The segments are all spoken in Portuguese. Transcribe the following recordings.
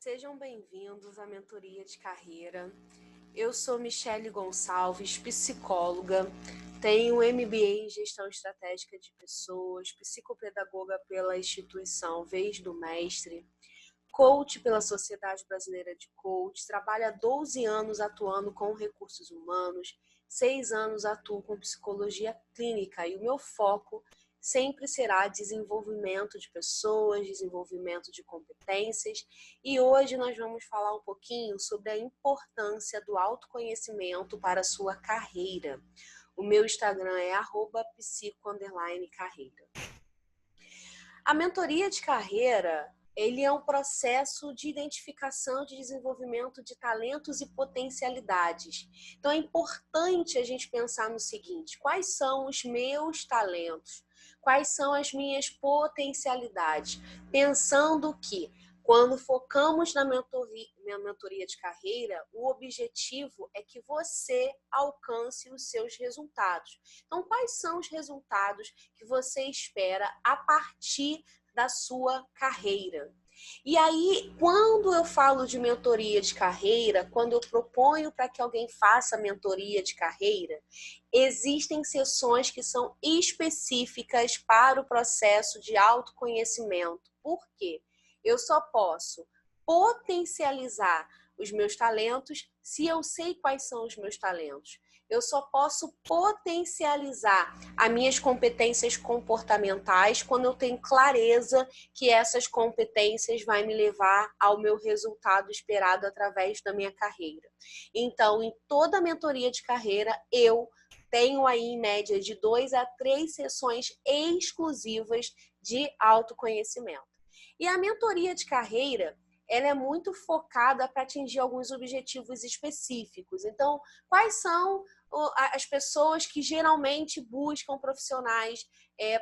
Sejam bem-vindos à mentoria de carreira. Eu sou Michele Gonçalves, psicóloga, tenho MBA em Gestão Estratégica de Pessoas, psicopedagoga pela instituição Vez do Mestre, coach pela Sociedade Brasileira de Coach, trabalho há 12 anos atuando com recursos humanos, 6 anos atuo com psicologia clínica e o meu foco sempre será desenvolvimento de pessoas, desenvolvimento de competências. E hoje nós vamos falar um pouquinho sobre a importância do autoconhecimento para a sua carreira. O meu Instagram é @psico_carreira. A mentoria de carreira, ele é um processo de identificação de desenvolvimento de talentos e potencialidades. Então é importante a gente pensar no seguinte: quais são os meus talentos? Quais são as minhas potencialidades? Pensando que quando focamos na mentoria de carreira, o objetivo é que você alcance os seus resultados. Então, quais são os resultados que você espera a partir da sua carreira? E aí, quando eu falo de mentoria de carreira, quando eu proponho para que alguém faça mentoria de carreira, existem sessões que são específicas para o processo de autoconhecimento. Por quê? Eu só posso potencializar os meus talentos se eu sei quais são os meus talentos. Eu só posso potencializar as minhas competências comportamentais quando eu tenho clareza que essas competências vão me levar ao meu resultado esperado através da minha carreira. Então, em toda a mentoria de carreira, eu tenho aí em média de 2 a 3 sessões exclusivas de autoconhecimento. E a mentoria de carreira, ela é muito focada para atingir alguns objetivos específicos. Então, quais são as pessoas que geralmente buscam profissionais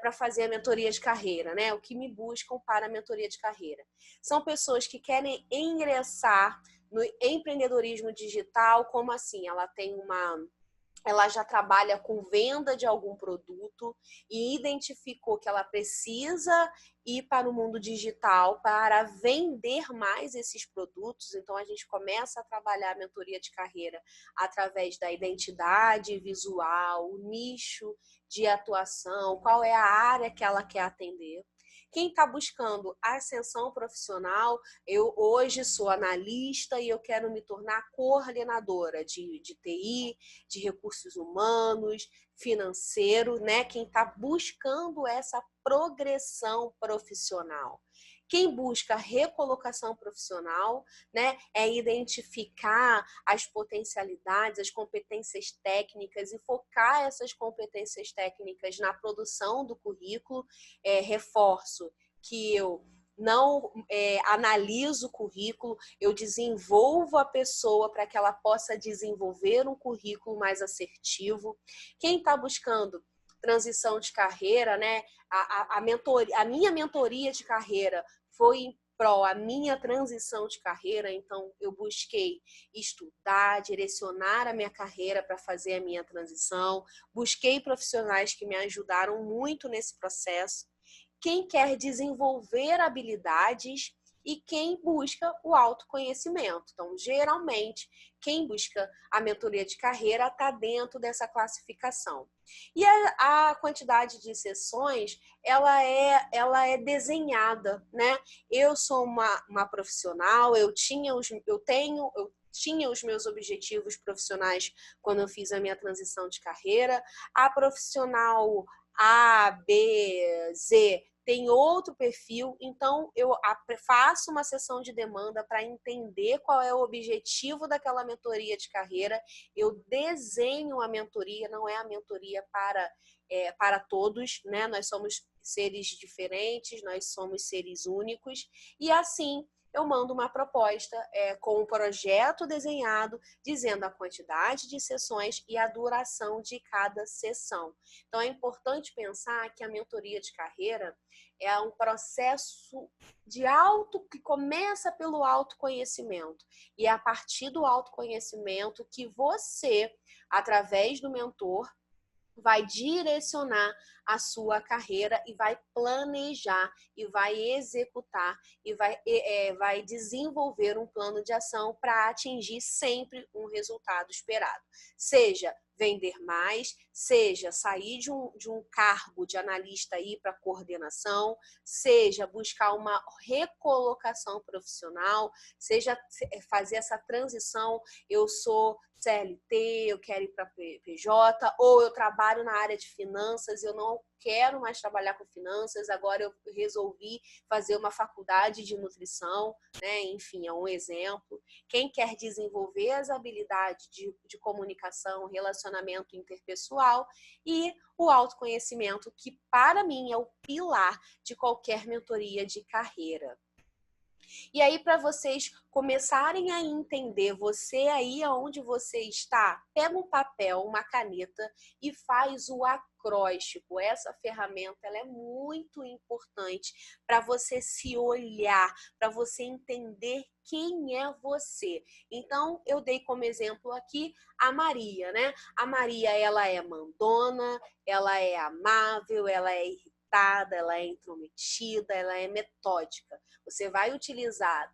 para fazer a mentoria de carreira, né? O que me buscam para a mentoria de carreira? São pessoas que querem ingressar no empreendedorismo digital, como assim? Ela já trabalha com venda de algum produto e identificou que ela precisa ir para o mundo digital para vender mais esses produtos. Então, a gente começa a trabalhar a mentoria de carreira através da identidade visual, o nicho de atuação, qual é a área que ela quer atender. Quem está buscando ascensão profissional, eu hoje sou analista e eu quero me tornar coordenadora de TI, de recursos humanos, financeiro, né? Quem está buscando essa progressão profissional. Quem busca recolocação profissional, né, é identificar as potencialidades, as competências técnicas e focar essas competências técnicas na produção do currículo. Reforço que eu não analiso o currículo, eu desenvolvo a pessoa para que ela possa desenvolver um currículo mais assertivo. Quem está buscando transição de carreira, né? A minha mentoria de carreira foi em pró a minha transição de carreira, então eu busquei estudar, direcionar a minha carreira para fazer a minha transição, busquei profissionais que me ajudaram muito nesse processo. Quem quer desenvolver habilidades e quem busca o autoconhecimento. Então, geralmente, quem busca a mentoria de carreira está dentro dessa classificação. E a quantidade de sessões, ela é desenhada, né? Eu sou uma profissional, eu tinha os meus objetivos profissionais quando eu fiz a minha transição de carreira. A profissional A, B, Z tem outro perfil, então eu faço uma sessão de demanda para entender qual é o objetivo daquela mentoria de carreira, eu desenho a mentoria, não é a mentoria para todos, né? Nós somos seres diferentes, nós somos seres únicos, e assim eu mando uma proposta com um projeto desenhado, dizendo a quantidade de sessões e a duração de cada sessão. Então, é importante pensar que a mentoria de carreira é um processo que começa pelo autoconhecimento. E é a partir do autoconhecimento que você, através do mentor, vai direcionar a sua carreira e vai planejar e vai executar e vai desenvolver um plano de ação para atingir sempre um resultado esperado. Seja vender mais, seja sair de um cargo de analista e ir para coordenação, seja buscar uma recolocação profissional, seja fazer essa transição, eu sou CLT, eu quero ir para PJ, ou eu trabalho na área de finanças, eu não quero mais trabalhar com finanças, agora eu resolvi fazer uma faculdade de nutrição, né? Enfim, é um exemplo. Quem quer desenvolver as habilidades de comunicação, relacionamento interpessoal e o autoconhecimento, que para mim é o pilar de qualquer mentoria de carreira. E aí, para vocês começarem a entender você aí aonde você está, pega um papel, uma caneta e faz o acróstico. Essa ferramenta ela é muito importante para você se olhar, para você entender quem é você. Então, eu dei como exemplo aqui a Maria, né? A Maria, ela é mandona, ela é amável, ela é irritada, ela é intrometida, ela é metódica. Você vai utilizar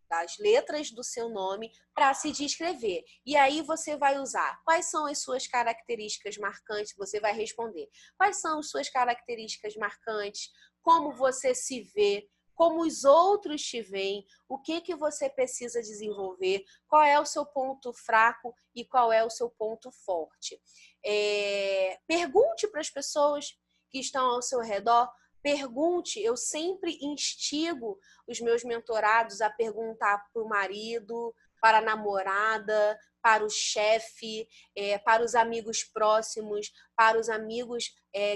das letras do seu nome para se descrever. E aí você vai usar quais são as suas características marcantes, você vai responder. Quais são as suas características marcantes, como você se vê, como os outros te veem, o que você precisa desenvolver, qual é o seu ponto fraco e qual é o seu ponto forte. Pergunte para as pessoas que estão ao seu redor. Pergunte, eu sempre instigo os meus mentorados a perguntar para o marido, para a namorada, para o chefe, para os amigos próximos, para os amigos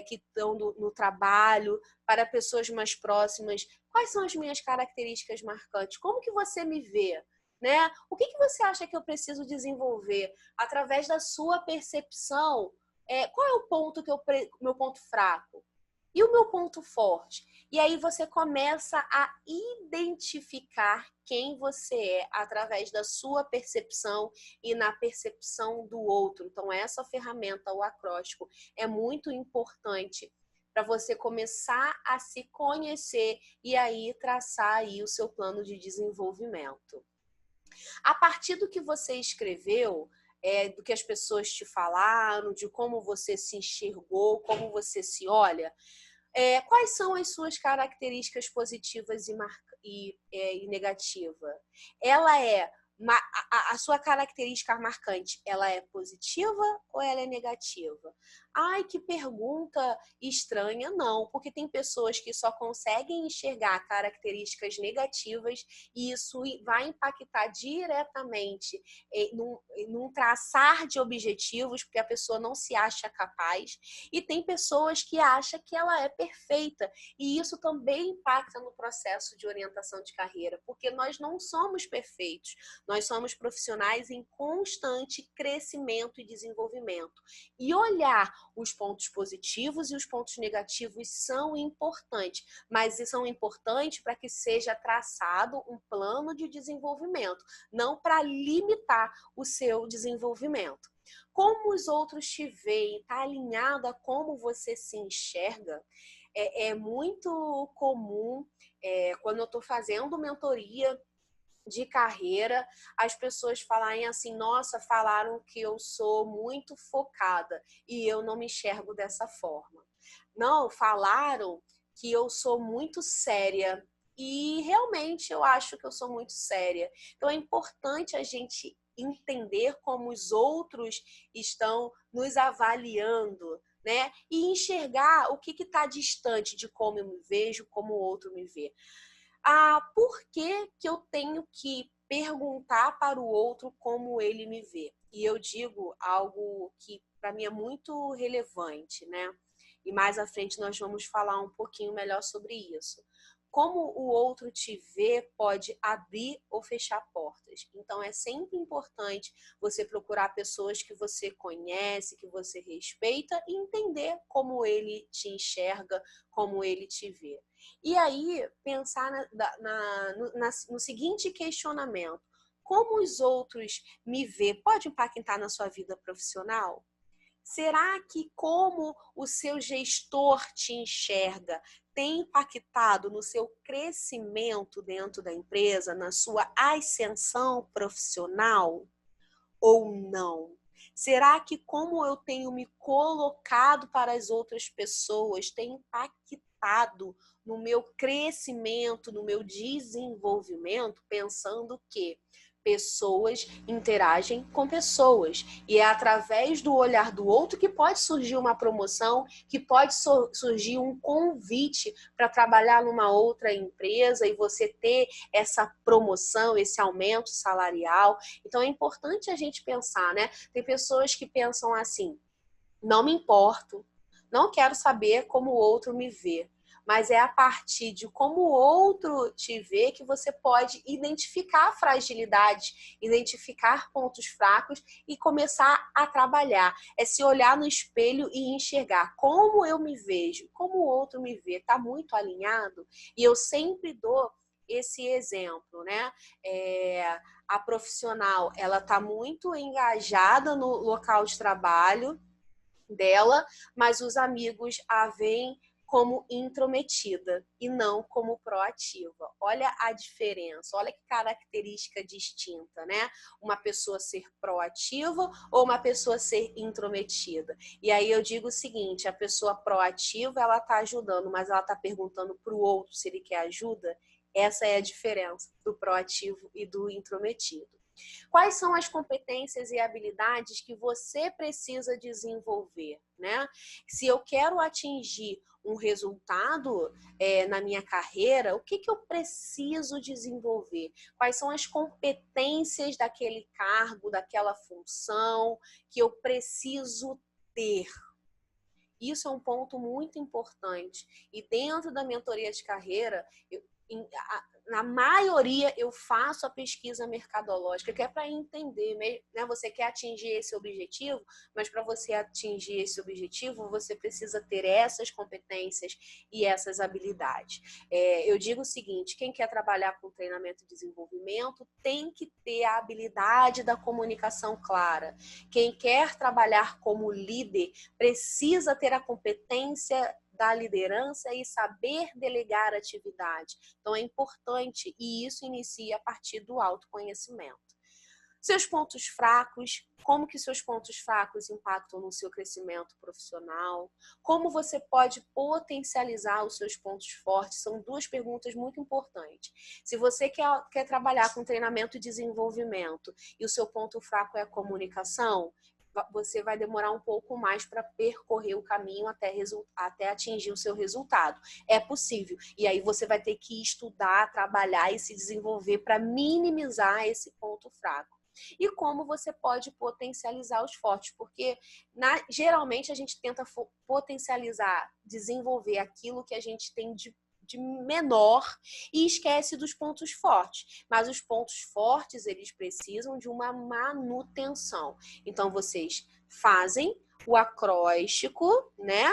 que estão no trabalho, para pessoas mais próximas. Quais são as minhas características marcantes? Como que você me vê? Né? O que você acha que eu preciso desenvolver? Através da sua percepção, qual é o ponto meu ponto fraco? E o meu ponto forte? E aí você começa a identificar quem você é através da sua percepção e na percepção do outro. Então, essa ferramenta, o acróstico, é muito importante para você começar a se conhecer e aí traçar aí o seu plano de desenvolvimento. A partir do que você escreveu, do que as pessoas te falaram, de como você se enxergou, como você se olha, quais são as suas características positivas e negativas? Ela é a sua característica marcante, ela é positiva ou ela é negativa? Ai, que pergunta estranha, não, porque tem pessoas que só conseguem enxergar características negativas e isso vai impactar diretamente num traçar de objetivos, porque a pessoa não se acha capaz, e tem pessoas que acham que ela é perfeita, e isso também impacta no processo de orientação de carreira, porque nós não somos perfeitos, nós somos profissionais em constante crescimento e desenvolvimento. E olhar os pontos positivos e os pontos negativos são importantes, mas são importantes para que seja traçado um plano de desenvolvimento, não para limitar o seu desenvolvimento. Como os outros te veem, está alinhado a como você se enxerga. É muito comum, quando eu estou fazendo mentoria de carreira, as pessoas falarem assim, nossa, falaram que eu sou muito focada e eu não me enxergo dessa forma. Não, falaram que eu sou muito séria e realmente eu acho que eu sou muito séria. Então é importante a gente entender como os outros estão nos avaliando, né? E enxergar o que está distante de como eu me vejo, como o outro me vê. Por que eu tenho que perguntar para o outro como ele me vê? E eu digo algo que para mim é muito relevante, né? E mais à frente nós vamos falar um pouquinho melhor sobre isso. Como o outro te vê pode abrir ou fechar portas. Então é sempre importante você procurar pessoas que você conhece, que você respeita e entender como ele te enxerga, como ele te vê. E aí, pensar no seguinte questionamento: como os outros me vê pode impactar na sua vida profissional? Será que como o seu gestor te enxerga tem impactado no seu crescimento dentro da empresa, na sua ascensão profissional ou não? Será que como eu tenho me colocado para as outras pessoas tem impactado no meu crescimento, no meu desenvolvimento, pensando que pessoas interagem com pessoas e é através do olhar do outro que pode surgir uma promoção, que pode surgir um convite para trabalhar numa outra empresa e você ter essa promoção, esse aumento salarial. Então é importante a gente pensar, né? Tem pessoas que pensam assim: não me importo, não quero saber como o outro me vê. Mas é a partir de como o outro te vê que você pode identificar fragilidades, identificar pontos fracos e começar a trabalhar. É se olhar no espelho e enxergar como eu me vejo, como o outro me vê. Está muito alinhado? E eu sempre dou esse exemplo, né? A profissional, ela está muito engajada no local de trabalho dela, mas os amigos a veem como intrometida e não como proativa. Olha a diferença, olha que característica distinta, né? Uma pessoa ser proativa ou uma pessoa ser intrometida. E aí eu digo o seguinte, a pessoa proativa, ela está ajudando, mas ela está perguntando para o outro se ele quer ajuda. Essa é a diferença do proativo e do intrometido. Quais são as competências e habilidades que você precisa desenvolver, né? Se eu quero atingir um resultado na minha carreira, o que eu preciso desenvolver? Quais são as competências daquele cargo, daquela função que eu preciso ter? Isso é um ponto muito importante. E dentro da mentoria de carreira, na maioria eu faço a pesquisa mercadológica, que é para entender, né? Você quer atingir esse objetivo, mas para você atingir esse objetivo, você precisa ter essas competências e essas habilidades. Eu digo o seguinte, quem quer trabalhar com treinamento e desenvolvimento tem que ter a habilidade da comunicação clara. Quem quer trabalhar como líder precisa ter a competência da liderança e saber delegar atividade. Então é importante e isso inicia a partir do autoconhecimento. Seus pontos fracos, como que seus pontos fracos impactam no seu crescimento profissional? Como você pode potencializar os seus pontos fortes? São duas perguntas muito importantes. Se você quer trabalhar com treinamento e desenvolvimento e o seu ponto fraco é a comunicação, você vai demorar um pouco mais para percorrer o caminho até atingir o seu resultado. É possível. E aí você vai ter que estudar, trabalhar e se desenvolver para minimizar esse ponto fraco. E como você pode potencializar os fortes, porque geralmente a gente tenta potencializar, desenvolver aquilo que a gente tem de menor e esquece dos pontos fortes. Mas os pontos fortes, eles precisam de uma manutenção. Então, vocês fazem o acróstico, né?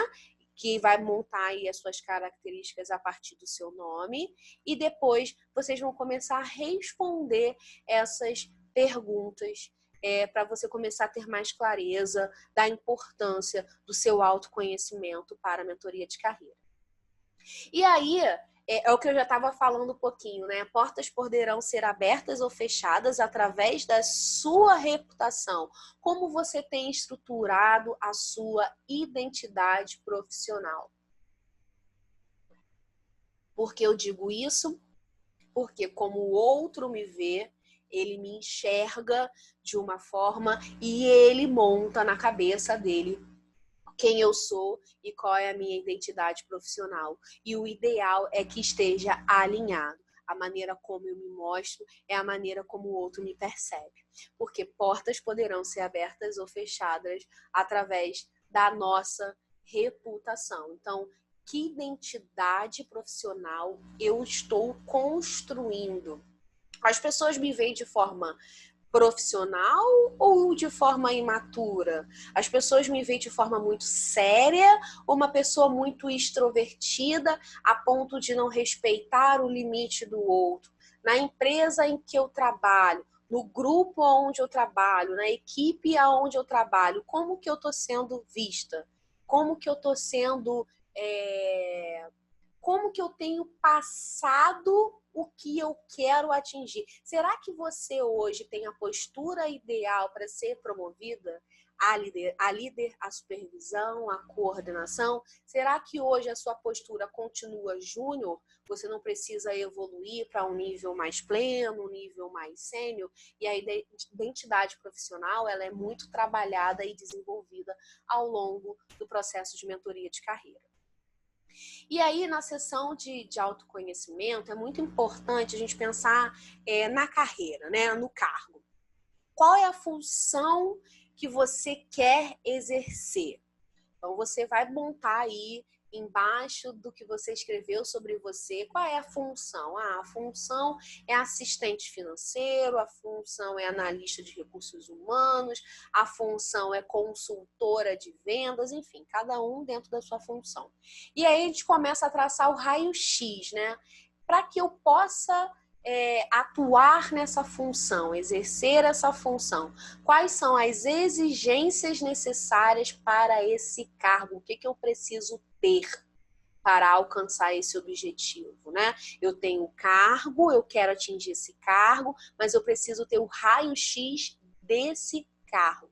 Que vai montar aí as suas características a partir do seu nome. E depois vocês vão começar a responder essas perguntas para você começar a ter mais clareza da importância do seu autoconhecimento para a mentoria de carreira. E aí, é o que eu já estava falando um pouquinho, né? Portas poderão ser abertas ou fechadas através da sua reputação. Como você tem estruturado a sua identidade profissional? Por que eu digo isso? Porque como o outro me vê, ele me enxerga de uma forma e ele monta na cabeça dele quem eu sou e qual é a minha identidade profissional. E o ideal é que esteja alinhado. A maneira como eu me mostro é a maneira como o outro me percebe. Porque portas poderão ser abertas ou fechadas através da nossa reputação. Então, que identidade profissional eu estou construindo? As pessoas me veem de forma profissional ou de forma imatura? As pessoas me veem de forma muito séria ou uma pessoa muito extrovertida a ponto de não respeitar o limite do outro? Na empresa em que eu trabalho, no grupo onde eu trabalho, na equipe aonde eu trabalho, como que eu estou sendo vista? Como que eu estou sendo... como que eu tenho passado o que eu quero atingir? Será que você hoje tem a postura ideal para ser promovida? A líder, a supervisão, a coordenação? Será que hoje a sua postura continua júnior? Você não precisa evoluir para um nível mais pleno, um nível mais sênior? E a identidade profissional, ela é muito trabalhada e desenvolvida ao longo do processo de mentoria de carreira. E aí, na sessão de autoconhecimento, é muito importante a gente pensar na carreira, né? No cargo. Qual é a função que você quer exercer? Então, você vai montar aí embaixo do que você escreveu sobre você, qual é a função? A função é assistente financeiro, a função é analista de recursos humanos, a função é consultora de vendas, enfim, cada um dentro da sua função. E aí a gente começa a traçar o raio-x, né? Para que eu possa atuar nessa função, exercer essa função. Quais são as exigências necessárias para esse cargo? O que eu preciso ter para alcançar esse objetivo, né? Eu tenho cargo, eu quero atingir esse cargo, mas eu preciso ter o raio-x desse cargo.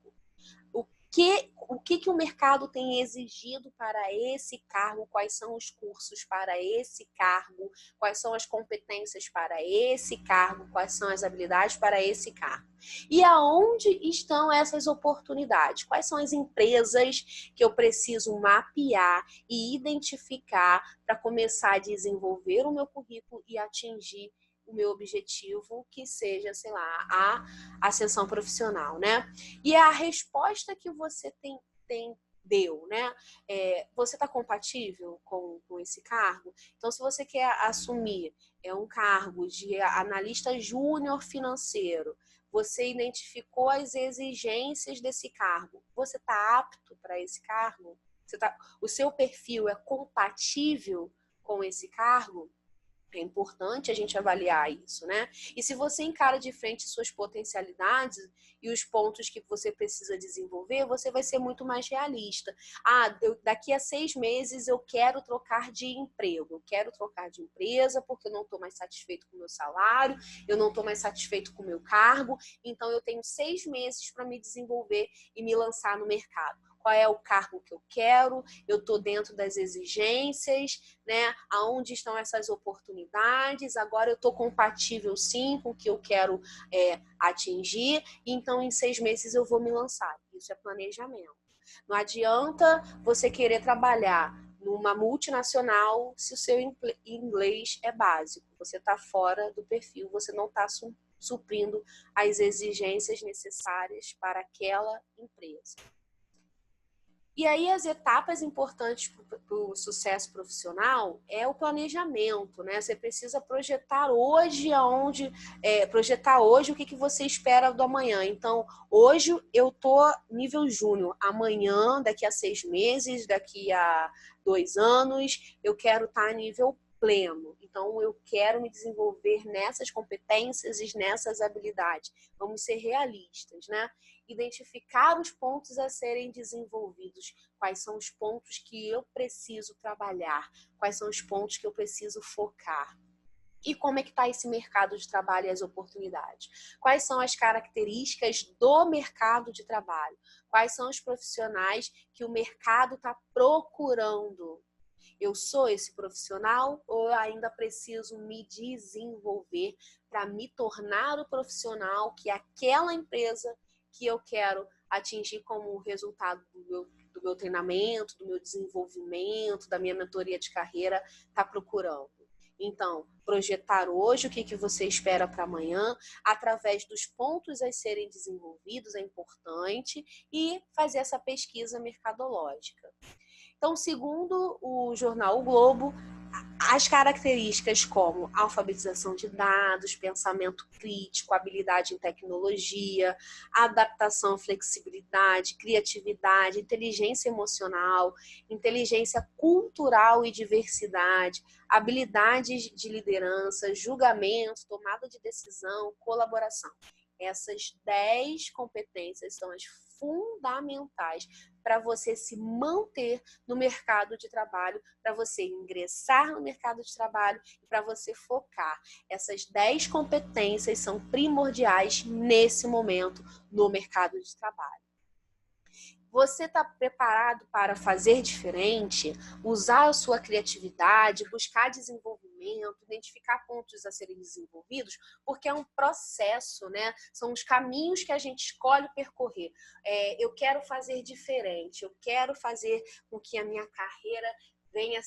O que o mercado tem exigido para esse cargo, quais são os cursos para esse cargo, quais são as competências para esse cargo, quais são as habilidades para esse cargo. E aonde estão essas oportunidades? Quais são as empresas que eu preciso mapear e identificar para começar a desenvolver o meu currículo e atingir o meu objetivo, que seja, sei lá, a ascensão profissional, né? E a resposta que você deu, né? Você está compatível com esse cargo? Então, se você quer assumir um cargo de analista júnior financeiro, você identificou as exigências desse cargo, você está apto para esse cargo? O seu perfil é compatível com esse cargo? É importante a gente avaliar isso, né? E se você encara de frente suas potencialidades e os pontos que você precisa desenvolver, você vai ser muito mais realista. Daqui a 6 meses eu quero trocar de emprego, eu quero trocar de empresa porque eu não estou mais satisfeito com o meu salário, eu não estou mais satisfeito com o meu cargo, então eu tenho 6 meses para me desenvolver e me lançar no mercado. Qual é o cargo que eu quero, eu estou dentro das exigências, né? Aonde estão essas oportunidades, agora eu estou compatível sim com o que eu quero atingir, então em 6 meses eu vou me lançar. Isso é planejamento. Não adianta você querer trabalhar numa multinacional se o seu inglês é básico, você está fora do perfil, você não está suprindo as exigências necessárias para aquela empresa. E aí as etapas importantes para o sucesso profissional é o planejamento, né? Você precisa projetar hoje o que você espera do amanhã. Então, hoje eu tô nível júnior, amanhã, daqui a 6 meses, daqui a 2 anos, eu quero estar nível pleno. Então, eu quero me desenvolver nessas competências e nessas habilidades. Vamos ser realistas, né? Identificar os pontos a serem desenvolvidos, quais são os pontos que eu preciso trabalhar, quais são os pontos que eu preciso focar. E como é que está esse mercado de trabalho e as oportunidades? Quais são as características do mercado de trabalho? Quais são os profissionais que o mercado está procurando? Eu sou esse profissional ou eu ainda preciso me desenvolver para me tornar o profissional que aquela empresa que eu quero atingir como resultado do meu treinamento, do meu desenvolvimento, da minha mentoria de carreira está procurando? Então, projetar hoje o que você espera para amanhã, através dos pontos a serem desenvolvidos é importante, e fazer essa pesquisa mercadológica. Então, segundo o jornal O Globo, as características como alfabetização de dados, pensamento crítico, habilidade em tecnologia, adaptação, flexibilidade, criatividade, inteligência emocional, inteligência cultural e diversidade, habilidades de liderança, julgamento, tomada de decisão, colaboração. Essas 10 competências são as fundamentais para você se manter no mercado de trabalho, para você ingressar no mercado de trabalho e para você focar. Essas 10 competências são primordiais nesse momento no mercado de trabalho. Você está preparado para fazer diferente, usar a sua criatividade, buscar desenvolvimento, identificar pontos a serem desenvolvidos, porque é um processo, né? São os caminhos que a gente escolhe percorrer. Eu quero fazer diferente, eu quero fazer com que a minha carreira venha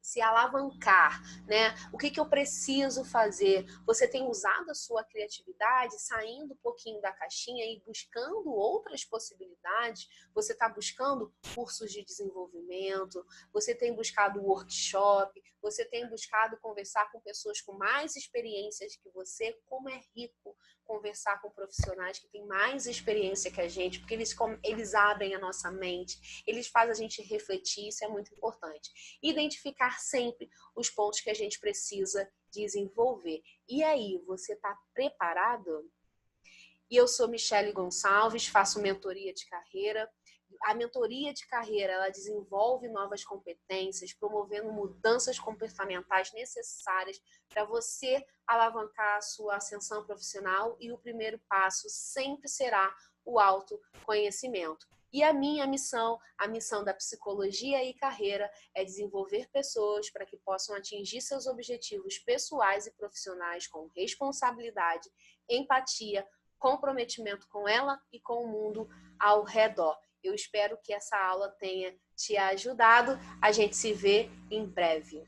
se alavancar, né? O que eu preciso fazer? Você tem usado a sua criatividade, saindo um pouquinho da caixinha e buscando outras possibilidades? Você está buscando cursos de desenvolvimento, você tem buscado workshop, você tem buscado conversar com pessoas com mais experiências que você. Como é rico conversar com profissionais que têm mais experiência que a gente, porque eles abrem a nossa mente, eles fazem a gente refletir, isso é muito importante. Identificar sempre os pontos que a gente precisa desenvolver. E aí, você está preparado? E eu sou Michele Gonçalves, faço mentoria de carreira. A mentoria de carreira, ela desenvolve novas competências, promovendo mudanças comportamentais necessárias para você alavancar a sua ascensão profissional, e o primeiro passo sempre será o autoconhecimento. E a minha missão, a missão da psicologia e carreira, é desenvolver pessoas para que possam atingir seus objetivos pessoais e profissionais com responsabilidade, empatia, comprometimento com ela e com o mundo ao redor. Eu espero que essa aula tenha te ajudado. A gente se vê em breve.